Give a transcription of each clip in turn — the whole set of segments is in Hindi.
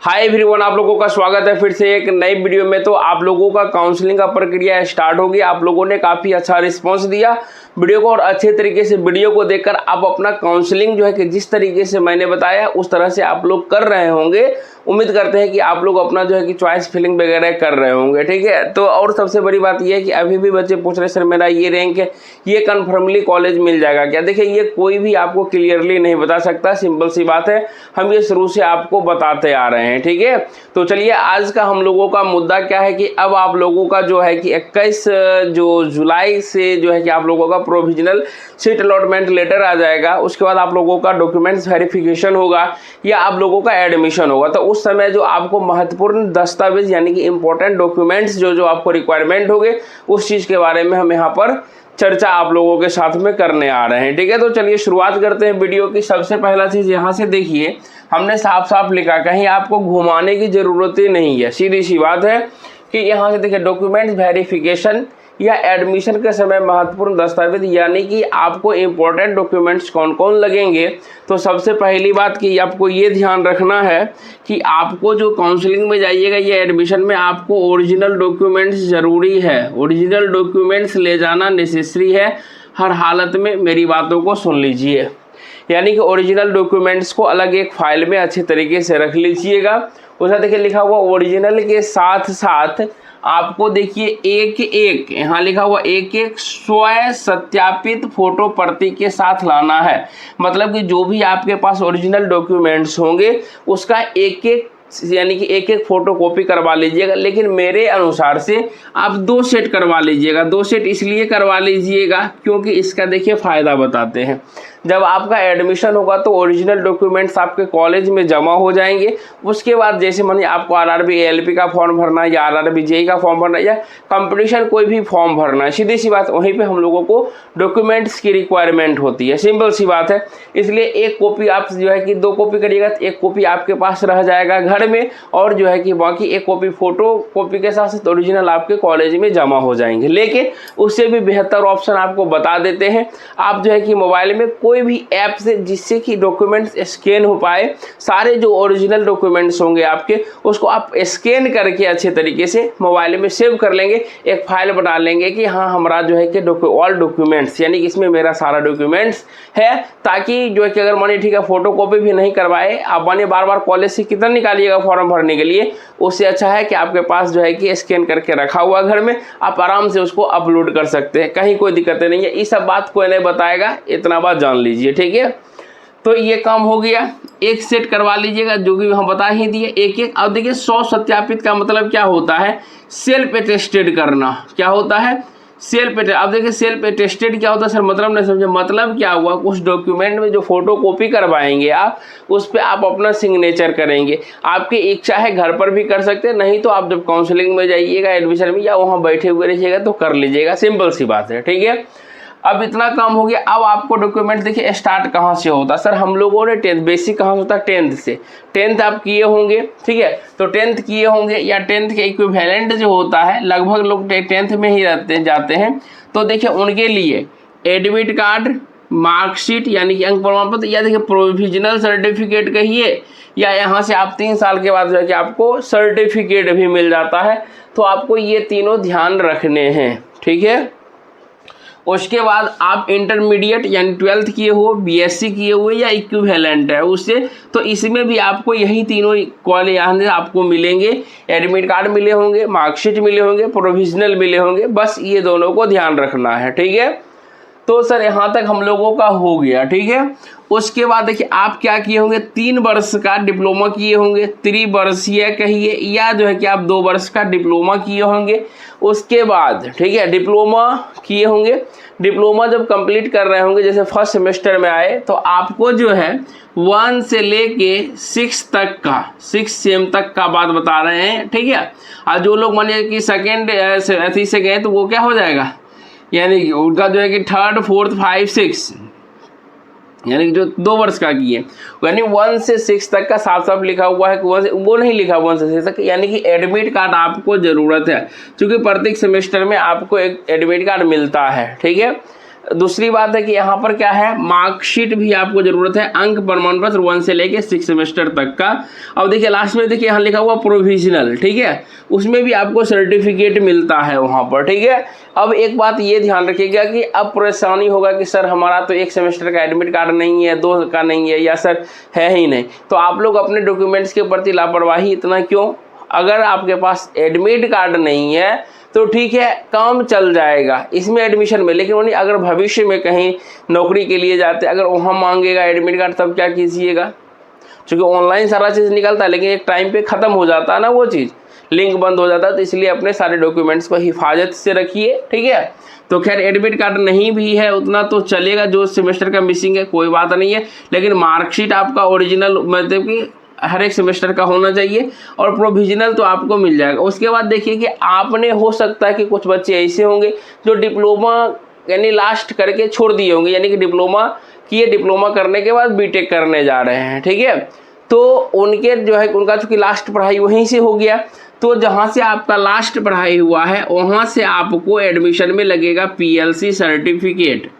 हाय एवरीवन, आप लोगों का स्वागत है फिर से एक नई वीडियो में। तो आप लोगों का काउंसलिंग का प्रक्रिया स्टार्ट होगी। आप लोगों ने काफ़ी अच्छा रिस्पांस दिया वीडियो को और अच्छे तरीके से वीडियो को देखकर आप अपना काउंसलिंग जो है कि जिस तरीके से मैंने बताया उस तरह से आप लोग कर रहे होंगे। उम्मीद करते हैं कि आप लोग अपना जो है कि चॉइस फिलिंग वगैरह कर रहे होंगे, ठीक है। तो और सबसे बड़ी बात यह है कि अभी भी बच्चे पूछ रहे सर मेरा ये रैंक है, ये कन्फर्मली कॉलेज मिल जाएगा क्या? देखिए, ये कोई भी आपको क्लियरली नहीं बता सकता, सिंपल सी बात है। हम ये शुरू से आपको बताते आ रहे हैं, ठीक है। तो चलिए, आज का हम लोगों का मुद्दा क्या है कि अब आप लोगों का जो है कि 21 जो जुलाई से जो है कि आप लोगों का प्रोविजनल सीट अलॉटमेंट लेटर आ जाएगा। उसके बाद आप लोगों का डॉक्यूमेंट्स वेरिफिकेशन होगा या आप लोगों का एडमिशन होगा। तो उस समय जो आपको महत्वपूर्ण दस्तावेज यानी कि इंपॉर्टेंट डॉक्यूमेंट्स जो आपको रिक्वायरमेंट होंगे उस चीज़ के बारे में हम यहाँ पर चर्चा आप लोगों के साथ में करने आ रहे हैं, ठीक है। तो चलिए शुरुआत करते हैं वीडियो की। सबसे पहला चीज़ यहाँ से देखिए, हमने साफ साफ लिखा, कहीं आपको घुमाने की ज़रूरत ही नहीं है। सीधी सी बात है कि यहाँ से देखिए, डॉक्यूमेंट्स वेरिफिकेशन या एडमिशन के समय महत्वपूर्ण दस्तावेज यानी कि आपको इम्पोर्टेंट डॉक्यूमेंट्स कौन कौन लगेंगे। तो सबसे पहली बात कि आपको ये ध्यान रखना है कि आपको जो काउंसलिंग में जाइएगा या एडमिशन में आपको ओरिजिनल डॉक्यूमेंट्स ज़रूरी है। ओरिजिनल डॉक्यूमेंट्स ले जाना नेसेसरी है हर हालत में। मेरी बातों को सुन लीजिए, यानी कि ओरिजिनल डॉक्यूमेंट्स को अलग एक फाइल में अच्छे तरीके से रख लीजिएगा। उसका देखिए लिखा हुआ ओरिजिनल के साथ साथ आपको देखिए एक यहाँ लिखा हुआ एक स्वयं सत्यापित फोटो प्रति के साथ लाना है। मतलब कि जो भी आपके पास ओरिजिनल डॉक्यूमेंट्स होंगे उसका एक यानी कि एक फोटो कॉपी करवा लीजिएगा। लेकिन मेरे अनुसार से आप 2 सेट करवा लीजिएगा। 2 सेट इसलिए करवा लीजिएगा क्योंकि इसका देखिए फ़ायदा बताते हैं। जब आपका एडमिशन होगा तो ओरिजिनल डॉक्यूमेंट्स आपके कॉलेज में जमा हो जाएंगे। उसके बाद जैसे मानिए आपको आरआरबी एएलपी का फॉर्म भरना है या आरआरबी जेई का फॉर्म भरना है या कंपटीशन कोई भी फॉर्म भरना है, सीधी सी बात वहीं पे हम लोगों को डॉक्यूमेंट्स की रिक्वायरमेंट होती है। सिंपल सी बात है। इसलिए एक कॉपी आप जो है कि 2 कॉपी करिएगा तो एक कॉपी आपके पास रह जाएगा घर में और जो है कि बाकी एक कॉपी फोटो कॉपी के साथ साथ ओरिजिनल आपके कॉलेज में जमा हो जाएंगे। लेकिन उससे भी बेहतर ऑप्शन आपको बता देते हैं। आप जो है कि मोबाइल में कोई भी ऐप से जिससे कि डॉक्यूमेंट्स स्कैन हो पाए, सारे जो ओरिजिनल डॉक्यूमेंट्स होंगे आपके उसको आप स्कैन करके अच्छे तरीके से मोबाइल में सेव कर लेंगे। एक फाइल बना लेंगे कि हाँ हमारा जो है कि ऑल डॉक्यूमेंट्स यानी कि इसमें मेरा सारा डॉक्यूमेंट्स है, ताकि जो है कि अगर मानिए ठीक है फोटो कॉपी भी नहीं करवाए आप मानिए बार बार कॉलेज से कितना निकालिएगा फॉर्म भरने के लिए, उससे अच्छा है कि आपके पास जो है कि स्कैन करके रखा हुआ घर में, आप आराम से उसको अपलोड कर सकते हैं। कहीं कोई दिक्कत नहीं है। ये सब बात कोई नहीं बताएगा, इतना बात जान लीजिए, ठीक है। तो ये काम हो गया। एक सेट करवा लीजिएगा जो कि हम बता ही दिए एक। अब देखिए, 100 सत्यापित का मतलब क्या होता है? सेल्फ अटेस्टेड करना। क्या होता है? Self attested. अब देखिए, सेल्फ अटेस्टेड क्या होता है सर? मतलब नहीं समझे। मतलब क्या हुआ, उस डॉक्यूमेंट में जो फोटो कॉपी करवाएंगे आप उस पर आप अपना सिग्नेचर करेंगे। आपकी इच्छा है घर पर भी कर सकते हैं, नहीं तो आप जब काउंसलिंग में जाइएगा एडमिशन में या वहाँ बैठे हुए रहिएगा तो कर लीजिएगा। सिंपल सी बात है, ठीक है। अब इतना काम हो गया। अब आपको डॉक्यूमेंट देखिए स्टार्ट कहाँ से होता है सर? हम लोगों ने 10th बेसिक कहाँ से होता है? 10th से। 10th आप किए होंगे, ठीक है। तो 10th किए होंगे या 10th के इक्विवेलेंट जो होता है, लगभग लोग 10th में ही जाते हैं। तो देखिए उनके लिए एडमिट कार्ड, मार्कशीट यानी कि अंक प्रमाण पत्र, या देखिए प्रोविजनल सर्टिफिकेट कहिए, या यहाँ से आप 3 साल के बाद जो है कि आपको सर्टिफिकेट भी मिल जाता है। तो आपको ये तीनों ध्यान रखने हैं, ठीक है। उसके बाद आप इंटरमीडिएट यानी 12th किए हो, बीएससी किए हुए या इक्विवेलेंट है उससे, तो इसमें भी आपको यही तीनों कॉलेज यहाँ से आपको मिलेंगे। एडमिट कार्ड मिले होंगे, मार्कशीट मिले होंगे, प्रोविजनल मिले होंगे। बस ये दोनों को ध्यान रखना है, ठीक है। तो सर यहाँ तक हम लोगों का हो गया, ठीक है। उसके बाद देखिए आप क्या किए होंगे? 3 वर्ष का डिप्लोमा किए होंगे, त्रिवर्षीय कहिए, या जो है कि आप 2 वर्ष का डिप्लोमा किए होंगे। उसके बाद ठीक है डिप्लोमा किए होंगे। डिप्लोमा जब कंप्लीट कर रहे होंगे, जैसे फर्स्ट सेमेस्टर में आए, तो आपको जो है 1 से लेके 6 तक का 6 सेम तक का बात बता रहे हैं, ठीक है। और जो लोग मानिए कि सेकेंड अथी से गए तो वो क्या हो जाएगा, यानी कि उनका जो है कि 3rd 4th 5 6 यानी कि जो 2 वर्ष का किए, यानी 1 से 6 तक का साफ साफ लिखा हुआ है कि वो नहीं लिखा 1 से 6 तक, यानी कि एडमिट कार्ड आपको ज़रूरत है, क्योंकि प्रत्येक सेमेस्टर में आपको एक एडमिट कार्ड मिलता है, ठीक है। दूसरी बात है कि यहाँ पर क्या है, मार्कशीट भी आपको जरूरत है, अंक प्रमाण पत्र 1 से लेके 6 सेमेस्टर तक का। अब देखिए लास्ट में देखिए यहाँ लिखा हुआ प्रोविजनल, ठीक है, उसमें भी आपको सर्टिफिकेट मिलता है वहाँ पर, ठीक है। अब एक बात ये ध्यान रखिएगा कि अब परेशानी होगा कि सर हमारा तो 1 सेमेस्टर का एडमिट कार्ड नहीं है, 2 का नहीं है, या सर है ही नहीं, तो आप लोग अपने डॉक्यूमेंट्स के प्रति लापरवाही इतना क्यों? अगर आपके पास एडमिट कार्ड नहीं है तो ठीक है, काम चल जाएगा इसमें एडमिशन में, लेकिन वही अगर भविष्य में कहीं नौकरी के लिए जाते, अगर वहाँ मांगेगा एडमिट कार्ड, तब क्या कीजिएगा? क्योंकि ऑनलाइन सारा चीज़ निकलता है, लेकिन एक टाइम पे ख़त्म हो जाता है ना वो चीज़, लिंक बंद हो जाता है, तो इसलिए अपने सारे डॉक्यूमेंट्स को हिफाजत से रखिए, ठीक है। तो खैर एडमिट कार्ड नहीं भी है उतना तो चलेगा, जो सेमेस्टर का मिसिंग है कोई बात नहीं है, लेकिन मार्कशीट आपका ओरिजिनल मतलब कि हर एक सेमेस्टर का होना चाहिए, और प्रोविजनल तो आपको मिल जाएगा। उसके बाद देखिए कि आपने, हो सकता है कि कुछ बच्चे ऐसे होंगे जो डिप्लोमा यानी लास्ट करके छोड़ दिए होंगे, यानी कि डिप्लोमा किए, डिप्लोमा करने के बाद बीटेक करने जा रहे हैं, ठीक है। तो उनके जो है, उनका चूँकि लास्ट पढ़ाई वहीं से हो गया, तो जहाँ से आपका लास्ट पढ़ाई हुआ है वहाँ से आपको एडमिशन में लगेगा PLC सर्टिफिकेट।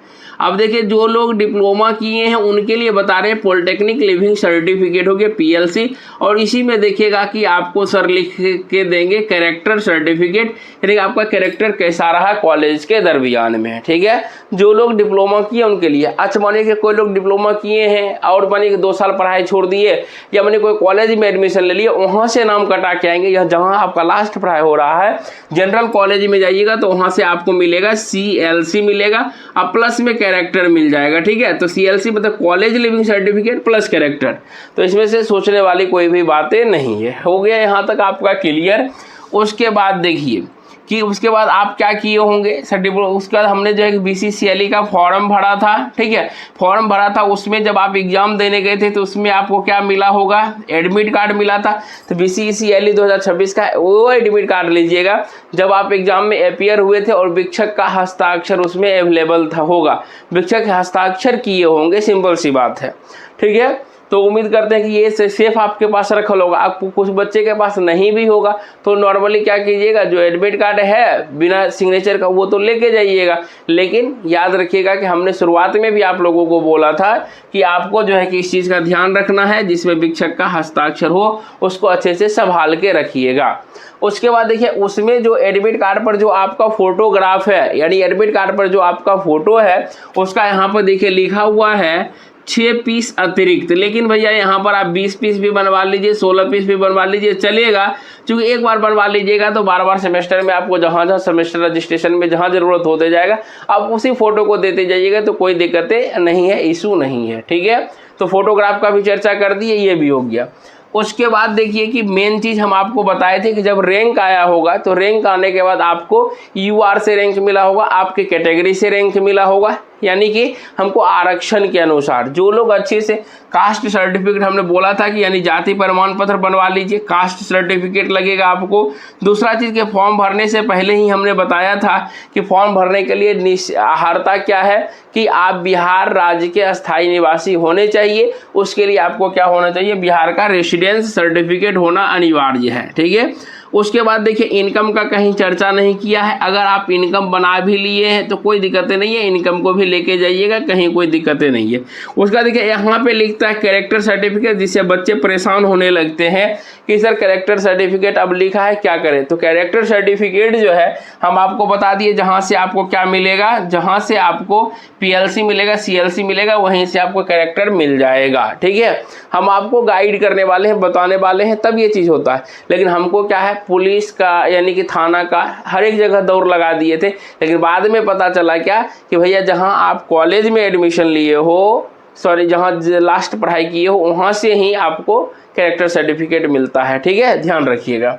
अब देखिए जो लोग डिप्लोमा किए हैं उनके लिए बता रहे हैं पॉलिटेक्निक लिविंग सर्टिफिकेट हो गया PLC, और इसी में देखिएगा कि आपको सर लिख के देंगे कैरेक्टर सर्टिफिकेट, यानी आपका कैरेक्टर कैसा रहा कॉलेज के दरमियान में, ठीक है। जो लोग डिप्लोमा किए उनके लिए। अच्छा मानिए कि कोई लोग डिप्लोमा किए हैं और मानिए कि 2 साल पढ़ाई छोड़ दिए, या मानिए कोई कॉलेज में एडमिशन ले लिए, वहाँ से नाम कटा के आएंगे, या जहाँ आपका लास्ट पढ़ाई हो रहा है जनरल कॉलेज में जाइएगा तो वहाँ से आपको मिलेगा CLC मिलेगा, अब प्लस में कैरेक्टर मिल जाएगा, ठीक है। तो CLC मतलब college leaving certificate plus character, तो इसमें से सोचने वाली कोई भी बातें नहीं है। हो गया यहाँ तक आपका क्लियर। उसके बाद देखिए कि उसके बाद आप क्या किए होंगे सर्टिफिकेट, उसके बाद हमने जो है BCCLE का फॉर्म भरा था, ठीक है, फॉर्म भरा था, उसमें जब आप एग्जाम देने गए थे तो उसमें आपको क्या मिला होगा, एडमिट कार्ड मिला था। तो BCCLE 2026 का वो एडमिट कार्ड लीजिएगा जब आप एग्जाम में अपियर हुए थे, और शिक्षक का हस्ताक्षर उसमें अवेलेबल था होगा, शिक्षक हस्ताक्षर किए होंगे, सिंपल सी बात है, ठीक है। तो उम्मीद करते हैं कि ये सेफ आपके पास रखा होगा। आपको कुछ बच्चे के पास नहीं भी होगा तो नॉर्मली क्या कीजिएगा, जो एडमिट कार्ड है बिना सिग्नेचर का वो तो लेके जाइएगा, लेकिन याद रखिएगा कि हमने शुरुआत में भी आप लोगों को बोला था कि आपको जो है कि इस चीज़ का ध्यान रखना है, जिसमें शिक्षक का हस्ताक्षर हो उसको अच्छे से संभाल के रखिएगा। उसके बाद देखिए उसमें जो एडमिट कार्ड पर जो आपका फोटोग्राफ है, यानी एडमिट कार्ड पर जो आपका फोटो है उसका यहाँ पर देखिए लिखा हुआ है 6 पीस अतिरिक्त, लेकिन भैया यहाँ पर आप 20 पीस भी बनवा लीजिए, 16 पीस भी बनवा लीजिए, चलेगा। क्योंकि एक बार बनवा लीजिएगा तो बार बार सेमेस्टर में आपको जहाँ जहाँ सेमेस्टर रजिस्ट्रेशन में जहाँ ज़रूरत होते जाएगा आप उसी फोटो को देते जाइएगा, तो कोई दिक्कतें नहीं है, इशू नहीं है, ठीक है। तो फोटोग्राफ का भी चर्चा कर दिए, ये भी हो गया। उसके बाद देखिए कि मेन चीज़ हम आपको बताए थे कि जब रैंक आया होगा तो रैंक आने के बाद आपको UR से रैंक मिला होगा, आपके कैटेगरी से रैंक मिला होगा, यानी कि हमको आरक्षण के अनुसार जो लोग अच्छे से कास्ट सर्टिफिकेट हमने बोला था कि यानी जाति प्रमाण पत्र बनवा लीजिए, कास्ट सर्टिफिकेट लगेगा आपको। दूसरा चीज़ के फॉर्म भरने से पहले ही हमने बताया था कि फॉर्म भरने के लिए अर्हता क्या है कि आप बिहार राज्य के अस्थायी निवासी होने चाहिए। उसके लिए आपको क्या होना चाहिए, बिहार का रेसिडेंस सर्टिफिकेट होना अनिवार्य है, ठीक है। उसके बाद देखिए इनकम का कहीं चर्चा नहीं किया है, अगर आप इनकम बना भी लिए हैं तो कोई दिक्कतें नहीं है, इनकम को भी लेके जाइएगा, कहीं कोई दिक्कतें नहीं है। उसका देखिए यहाँ पे लिखता है कैरेक्टर सर्टिफिकेट, जिससे बच्चे परेशान होने लगते हैं कि सर कैरेक्टर सर्टिफिकेट अब लिखा है क्या करें। तो कैरेक्टर सर्टिफिकेट जो है हम आपको बता दिए, जहाँ से आपको क्या मिलेगा, जहाँ से आपको PLC मिलेगा, CLC मिलेगा, वहीं से आपको कैरेक्टर मिल जाएगा, ठीक है। हम आपको गाइड करने वाले हैं, बताने वाले हैं, तब ये चीज़ होता है। लेकिन हमको क्या है, पुलिस का यानी कि थाना का हर एक जगह दौड़ लगा दिए थे, लेकिन बाद में पता चला क्या कि भैया जहां आप कॉलेज में एडमिशन लिए हो, सॉरी जहां लास्ट पढ़ाई किए हो, वहां से ही आपको कैरेक्टर सर्टिफिकेट मिलता है, ठीक है, ध्यान रखिएगा।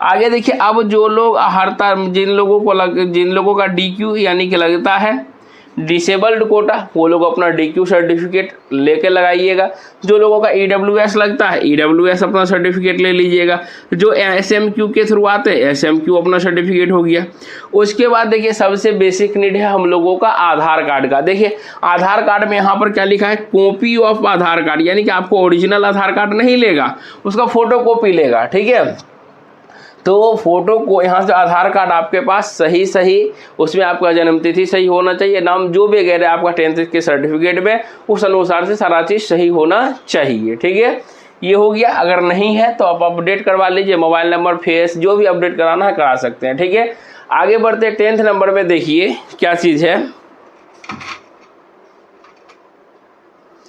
आगे देखिए अब जो लोग हरता, जिन लोगों का DQ यानी कि लगता है डिसेबल्ड कोटा, वो लोग अपना DQ सर्टिफिकेट लेके लगाइएगा। जो लोगों का EWS लगता है EWS अपना सर्टिफिकेट ले लीजिएगा। जो SMQ के थ्रू आते हैं SMQ अपना सर्टिफिकेट हो गया। उसके बाद देखिए सबसे बेसिक नीड है हम लोगों का आधार कार्ड का। देखिए आधार कार्ड में यहाँ पर क्या लिखा है, कॉपी ऑफ आधार कार्ड, यानी कि आपको ओरिजिनल आधार कार्ड नहीं लेगा, उसका फोटो कॉपी लेगा, ठीक है। तो फोटो को यहाँ से आधार कार्ड आपके पास सही, उसमें आपका जन्मतिथि सही होना चाहिए, नाम जो भी वगैरह आपका 10th के सर्टिफिकेट में उस अनुसार से सारा चीज़ सही होना चाहिए। ठीक है, ये हो गया। अगर नहीं है तो आप अपडेट करवा लीजिए, मोबाइल नंबर, फेस, जो भी अपडेट कराना है करा सकते हैं। ठीक है, आगे बढ़ते 10th नंबर में देखिए क्या चीज़ है।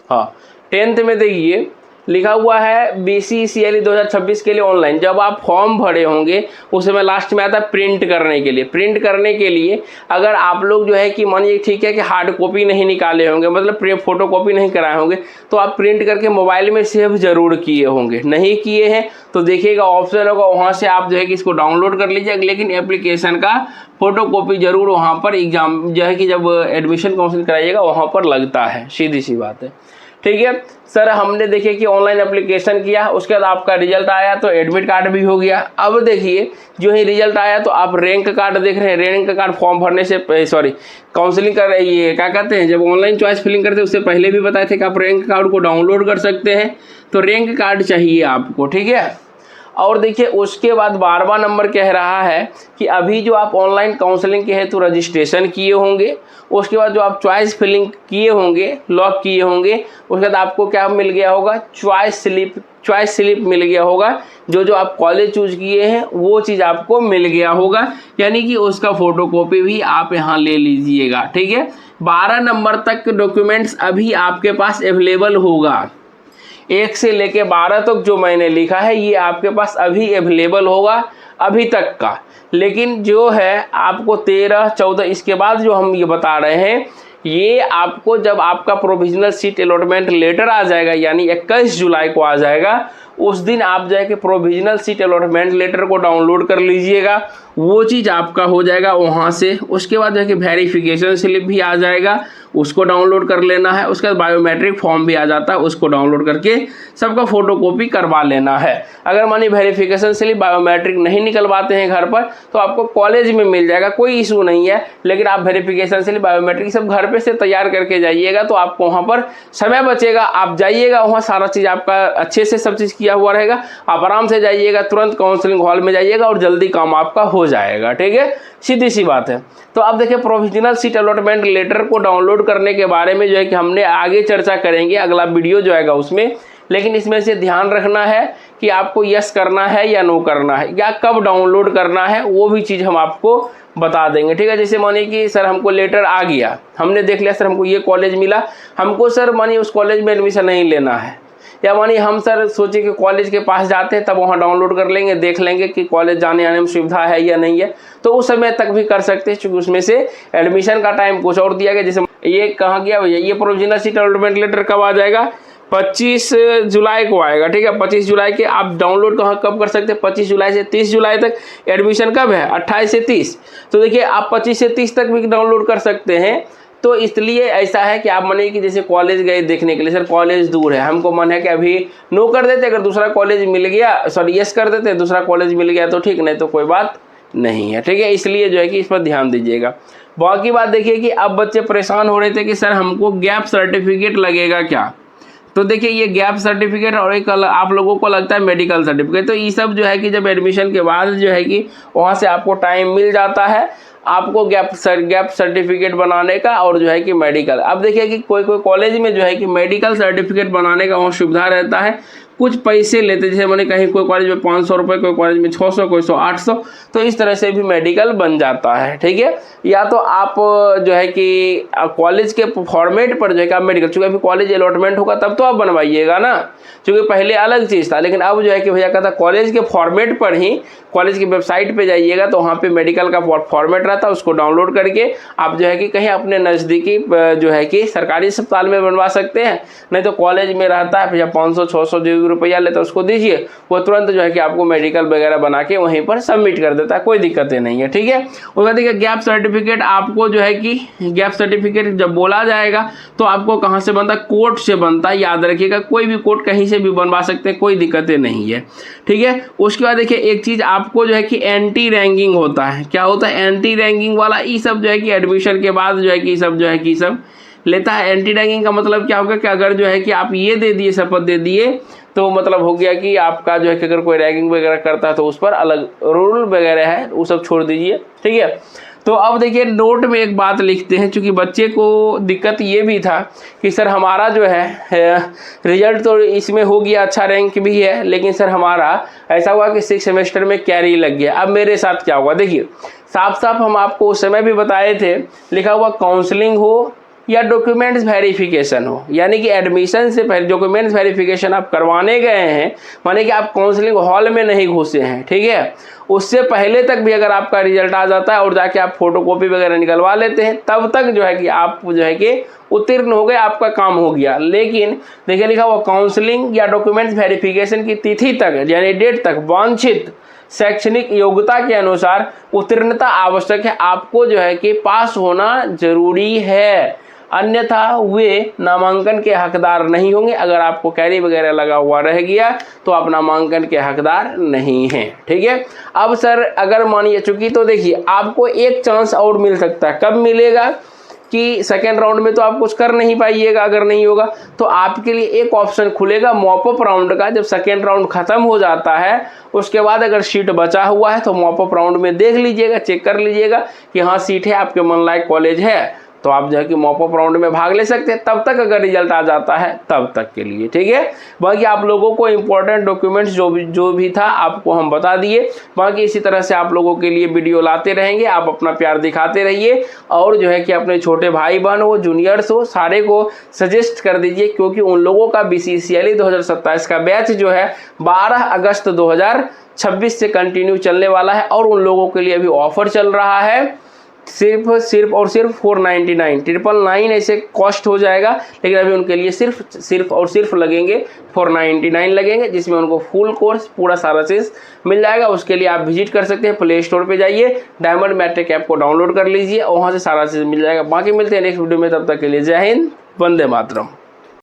हाँ, 10th में देखिए लिखा हुआ है BCCLE 2026 के लिए ऑनलाइन। जब आप फॉर्म भरे होंगे उस समय लास्ट में आता है प्रिंट करने के लिए। प्रिंट करने के लिए अगर आप लोग जो है कि मानिए ठीक है कि हार्ड कॉपी नहीं निकाले होंगे, मतलब फोटो कॉपी नहीं कराए होंगे, तो आप प्रिंट करके मोबाइल में सेव जरूर किए होंगे। नहीं किए हैं तो देखिएगा ऑप्शन होगा, वहाँ से आप जो है कि इसको डाउनलोड कर लीजिए, लेकिन एप्लीकेशन का फोटो कॉपी जरूर वहाँ पर एग्जाम जो है कि जब एडमिशन काउंसिलिंग कराइएगा वहाँ पर लगता है, सीधी सी बात है। ठीक है सर, हमने देखिए कि ऑनलाइन एप्लीकेशन किया, उसके बाद आपका रिजल्ट आया तो एडमिट कार्ड भी हो गया। अब देखिए जो ही रिजल्ट आया तो आप रैंक कार्ड देख रहे हैं। रैंक कार्ड फॉर्म भरने से काउंसलिंग कर रही है, क्या कहते हैं, जब ऑनलाइन चॉइस फिलिंग करते हैं उससे पहले भी बताए थे कि आप रैंक कार्ड को डाउनलोड कर सकते हैं। तो रैंक कार्ड चाहिए आपको। ठीक है, और देखिए उसके बाद 12वां नंबर कह रहा है कि अभी जो आप ऑनलाइन काउंसलिंग के हेतु रजिस्ट्रेशन किए होंगे, उसके बाद जो आप चॉइस फिलिंग किए होंगे, लॉक किए होंगे, उसके बाद आपको क्या मिल गया होगा, चॉइस स्लिप मिल गया होगा। जो आप कॉलेज चूज किए हैं वो चीज़ आपको मिल गया होगा, यानी कि उसका फोटोकॉपी भी आप यहाँ ले लीजिएगा। ठीक है, 12 नंबर तक डॉक्यूमेंट्स अभी आपके पास अवेलेबल होगा। 1 से लेके 12 तक जो मैंने लिखा है ये आपके पास अभी अवेलेबल होगा अभी तक का। लेकिन जो है आपको 13, 14 इसके बाद जो हम ये बता रहे हैं, ये आपको जब आपका प्रोविजनल सीट अलॉटमेंट लेटर आ जाएगा, यानी 21 जुलाई को आ जाएगा, उस दिन आप जाके प्रोविजनल सीट अलॉटमेंट लेटर को डाउनलोड कर लीजिएगा। वो चीज़ आपका हो जाएगा वहाँ से। उसके बाद जो है कि वेरिफिकेशन स्लिप भी आ जाएगा, उसको डाउनलोड कर लेना है। उसके बाद बायोमेट्रिक फॉर्म भी आ जाता है, उसको डाउनलोड करके सबका फोटोकॉपी करवा लेना है। अगर मानिए वेरिफिकेशन स्लिप, बायोमेट्रिक नहीं निकलवाते हैं घर पर तो आपको कॉलेज में मिल जाएगा, कोई इशू नहीं है। लेकिन आप वेरिफिकेशन स्लिप, बायोमेट्रिक सब घर पे से तैयार करके जाइएगा तो आपको वहाँ पर समय बचेगा। आप जाइएगा वहाँ, सारा चीज़ आपका अच्छे से सब चीज़ किया हुआ रहेगा, आप आराम से जाइएगा, तुरंत काउंसलिंग हॉल में जाइएगा और जल्दी काम आपका हो जाएगा। ठीक है, सीधी सी बात है। तो अब देखिए प्रोविजनल सीट अलॉटमेंट लेटर को डाउनलोड करने के बारे में जो है कि हमने आगे चर्चा करेंगे, अगला वीडियो जो आएगा उसमें। लेकिन इसमें से ध्यान रखना है कि आपको यस करना है या नो करना है, या कब डाउनलोड करना है, वो भी चीज़ हम आपको बता देंगे। ठीक है, जैसे मानिए कि सर हमको लेटर आ गया, हमने देख लिया सर हमको ये कॉलेज मिला, हमको सर मानिए उस कॉलेज में एडमिशन नहीं लेना है, या मानिए हम सर सोचे कि कॉलेज के पास जाते हैं, तब वहाँ डाउनलोड कर लेंगे, देख लेंगे कि कॉलेज जाने आने में सुविधा है या नहीं है, तो उस समय तक भी कर सकते हैं, क्योंकि उसमें से एडमिशन का टाइम कुछ और दिया गया। जैसे ये कहाँ गया भैया, ये प्रोविजनल सीट अलॉटमेंट लेटर कब आ जाएगा, 25 जुलाई को आएगा। ठीक है, 25 जुलाई के आप डाउनलोड कब कर सकते हैं, 25 जुलाई से 30 जुलाई तक। एडमिशन कब है, 28 से 30, तो देखिए आप 25 से 30 तक भी डाउनलोड कर सकते हैं। तो इसलिए ऐसा है कि आप मानिए कि जैसे कॉलेज गए देखने के लिए, सर कॉलेज दूर है, हमको मन है कि अभी नो कर देते, अगर दूसरा कॉलेज मिल गया, सॉरी यस कर देते, दूसरा कॉलेज मिल गया तो ठीक, नहीं तो कोई बात नहीं है। ठीक है, इसलिए जो है कि इस पर ध्यान दीजिएगा। बाकी बात देखिए कि अब बच्चे परेशान हो रहे थे कि सर हमको गैप सर्टिफिकेट लगेगा क्या। तो देखिए ये गैप सर्टिफिकेट और एक आप लोगों को लगता है मेडिकल सर्टिफिकेट, तो ये सब जो है कि जब एडमिशन के बाद जो है कि वहाँ से आपको टाइम मिल जाता है आपको गैप सर्टिफिकेट बनाने का, और जो है कि मेडिकल। अब देखिए कि कोई कॉलेज में जो है कि मेडिकल सर्टिफिकेट बनाने का वहाँ सुविधा रहता है, कुछ पैसे लेते, जैसे मैंने कहीं कोई कॉलेज में 500 रुपये, कोई कॉलेज में 600, कोई 800, तो इस तरह से भी मेडिकल बन जाता है। ठीक है, या तो आप जो है कि कॉलेज के फॉर्मेट पर जो है कि आप मेडिकल, चूँकि अभी कॉलेज अलॉटमेंट होगा तब तो आप बनवाइएगा ना, क्योंकि पहले अलग चीज़ था, लेकिन अब जो है कि भैया कहता कॉलेज के फॉर्मेट पर ही, कॉलेज की वेबसाइट पे जाइएगा तो वहाँ पे मेडिकल का फॉर्मेट रहता है, उसको डाउनलोड करके आप जो है कि कहीं अपने नज़दीकी जो है कि सरकारी अस्पताल में बनवा सकते हैं। नहीं तो कॉलेज में रहता है भैया 500, 600 जो भी रुपया लेता है उसको दीजिए, वो तुरंत जो है कि आपको मेडिकल वगैरह बना के वहीं पर सबमिट कर देता है, कोई दिक्कतें नहीं है। ठीक है, उसके देखिए गैप सर्टिफिकेट आपको जो है कि गैप सर्टिफिकेट जब बोला जाएगा तो आपको कहाँ से बनता है, कोर्ट से बनता है, याद रखिएगा, कोई भी कोर्ट कहीं से भी बनवा सकते हैं, कोई दिक्कतें नहीं है। ठीक है, उसके बाद देखिए एक चीज़ आपको जो है कि एंटी रैंकिंग होता है। क्या होता है एंटी रैंकिंग वाला, ये सब जो है कि एडमिशन के बाद जो है कि सब जो है कि सब लेता है। एंटी रैगिंग का मतलब क्या होगा कि अगर जो है कि आप ये दे दिए, शपथ दे दिए, तो मतलब हो गया कि आपका जो है कि अगर कोई रैगिंग वगैरह करता है तो उस पर अलग रूल वगैरह है, वो सब छोड़ दीजिए, ठीक है। तो अब देखिए नोट में एक बात लिखते हैं, क्योंकि बच्चे को दिक्कत ये भी था कि सर हमारा जो है रिजल्ट तो इसमें हो गया, अच्छा रैंक भी है, लेकिन सर हमारा ऐसा हुआ कि 6 सेमेस्टर में कैरी लग गया, अब मेरे साथ क्या हुआ। देखिए साफ साफ हम आपको उस समय भी बताए थे, लिखा हुआ काउंसलिंग हो या डॉक्यूमेंट्स वेरिफिकेशन हो, यानी कि एडमिशन से पहले डॉक्यूमेंट्स वेरिफिकेशन आप करवाने गए हैं, माने कि आप काउंसलिंग हॉल में नहीं घुसे हैं, ठीक है, उससे पहले तक भी अगर आपका रिजल्ट आ जाता है और जाके आप फोटोकॉपी वगैरह निकलवा लेते हैं, तब तक जो है कि आप जो है कि उत्तीर्ण हो गए, आपका काम हो गया। लेकिन देखिए लिखा हुआ काउंसलिंग या डॉक्यूमेंट्स वेरिफिकेशन की तिथि तक यानी डेट तक वांछित शैक्षणिक योग्यता के अनुसार उत्तीर्णता आवश्यक है, आपको जो है कि पास होना जरूरी है, अन्यथा वे नामांकन के हकदार नहीं होंगे। अगर आपको कैरी वगैरह लगा हुआ रह गया तो आप नामांकन के हकदार नहीं हैं, ठीक है। अब सर अगर मानिए, चूंकि तो देखिए आपको एक चांस और मिल सकता है, कब मिलेगा कि सेकेंड राउंड में तो आप कुछ कर नहीं पाइएगा, अगर नहीं होगा तो आपके लिए एक ऑप्शन खुलेगा मॉपअप राउंड का। जब सेकेंड राउंड खत्म हो जाता है उसके बाद अगर सीट बचा हुआ है तो मॉपअप राउंड में देख लीजिएगा, चेक कर लीजिएगा कि हाँ सीट है, आपके मन लायक कॉलेज है, तो आप जो है कि मॉपअप राउंड में भाग ले सकते हैं, तब तक अगर रिजल्ट आ जाता है तब तक के लिए, ठीक है। बाकी आप लोगों को इंपॉर्टेंट डॉक्यूमेंट्स जो भी था आपको हम बता दिए। बाकी इसी तरह से आप लोगों के लिए वीडियो लाते रहेंगे, आप अपना प्यार दिखाते रहिए और जो है कि अपने छोटे भाई बहन हो, जूनियर्स हो, सारे को सजेस्ट कर दीजिए, क्योंकि उन लोगों का BCCLE 2027 का बैच जो है 12 अगस्त 2026 से कंटिन्यू चलने वाला है और उन लोगों के लिए अभी ऑफर चल रहा है, सिर्फ और सिर्फ 499 999 ऐसे कॉस्ट हो जाएगा, लेकिन अभी उनके लिए सिर्फ लगेंगे 499 लगेंगे, जिसमें उनको फुल कोर्स पूरा सारा चीज़ मिल जाएगा। उसके लिए आप विजिट कर सकते हैं, प्ले स्टोर पे जाइए, डायमंड मैट्रिक ऐप को डाउनलोड कर लीजिए और वहाँ से सारा चीज़ मिल जाएगा। बाकी मिलते हैं नेक्स्ट वीडियो में, तब तक के लिए जय हिंद, वंदे मातरम।